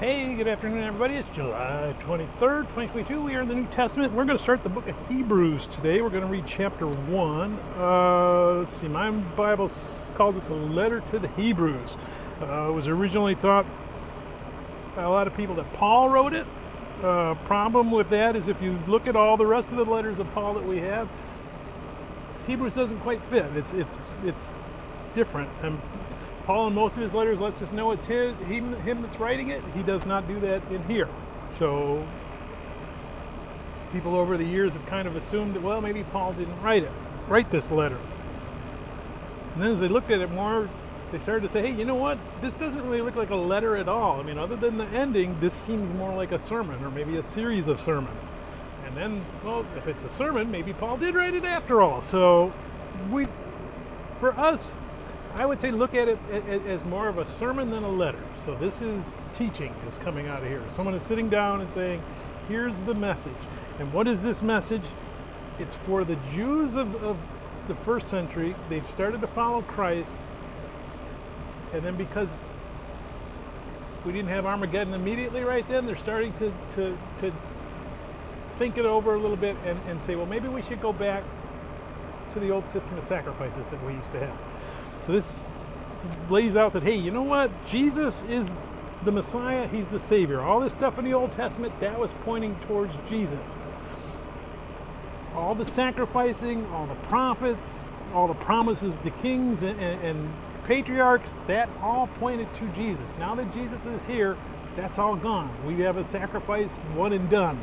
Hey, good afternoon, everybody. It's July 23rd, 2022. We are in the New Testament. We're going to start the book of Hebrews today. We're going to read chapter 1. Let's see, my Bible calls it the letter to the Hebrews. It was originally thought by a lot of people that Paul wrote it. Problem with that is if you look at all the rest of the letters of Paul that we have, Hebrews doesn't quite fit. It's different. And Paul in most of his letters lets us know it's him that's writing it. He does not do that in here. So people over the years have kind of assumed that, well, maybe Paul didn't write this letter. And then as they looked at it more, they started to say, hey, you know what? This doesn't really look like a letter at all. I mean, other than the ending, this seems more like a sermon or maybe a series of sermons. And then, well, if it's a sermon, maybe Paul did write it after all. So for us, I would say look at it as more of a sermon than a letter. So this is teaching is coming out of here. Someone is sitting down and saying, here's the message. And what is this message? It's for the Jews of the first century. They've started to follow Christ. And then because we didn't have Armageddon immediately right then, they're starting to think it over a little bit and say, well, maybe we should go back to the old system of sacrifices that we used to have. So this lays out that, hey, you know what? Jesus is the Messiah. He's the Savior. All this stuff in the Old Testament, that was pointing towards Jesus. All the sacrificing, all the prophets, all the promises to kings and patriarchs, that all pointed to Jesus. Now that Jesus is here, that's all gone. We have a sacrifice, one and done.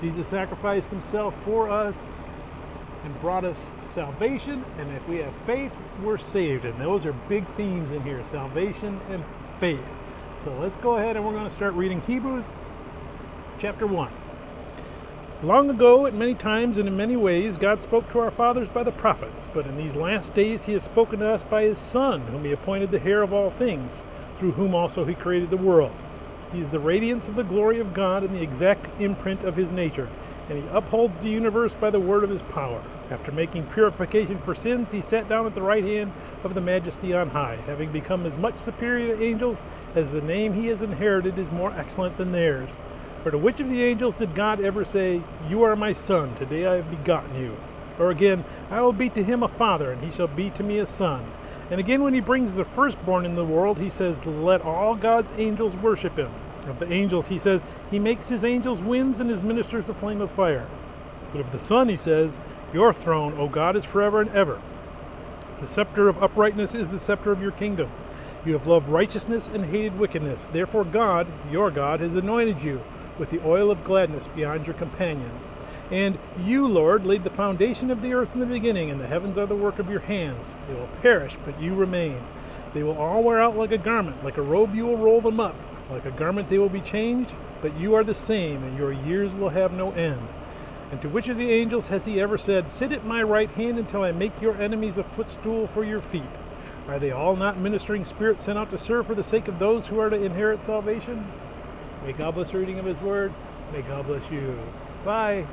Jesus sacrificed himself for us and brought us salvation, and if we have faith, we're saved. And those are big themes in here, salvation and faith. So let's go ahead and we're going to start reading Hebrews chapter 1. Long ago, at many times and in many ways, God spoke to our fathers by the prophets, but in these last days he has spoken to us by his Son, whom he appointed the heir of all things, through whom also he created the world. He is the radiance of the glory of God and the exact imprint of his nature, and he upholds the universe by the word of his power. After making purification for sins, he sat down at the right hand of the Majesty on high, having become as much superior to angels as the name he has inherited is more excellent than theirs. For to which of the angels did God ever say, "You are my son, today I have begotten you"? Or again, "I will be to him a father, and he shall be to me a son"? And again, when he brings the firstborn in the world, he says, "Let all God's angels worship him." Of the angels, he says, "He makes his angels winds and his ministers a flame of fire." But of the Son, he says, "Your throne, O God, is forever and ever. The scepter of uprightness is the scepter of your kingdom. You have loved righteousness and hated wickedness. Therefore God, your God, has anointed you with the oil of gladness beyond your companions. And you, Lord, laid the foundation of the earth in the beginning, and the heavens are the work of your hands. They will perish, but you remain. They will all wear out like a garment. Like a robe you will roll them up. Like a garment they will be changed, but you are the same, and your years will have no end. And to which of the angels has he ever said, 'Sit at my right hand until I make your enemies a footstool for your feet'? Are they all not ministering spirits sent out to serve for the sake of those who are to inherit salvation?" May God bless the reading of his word. May God bless you. Bye.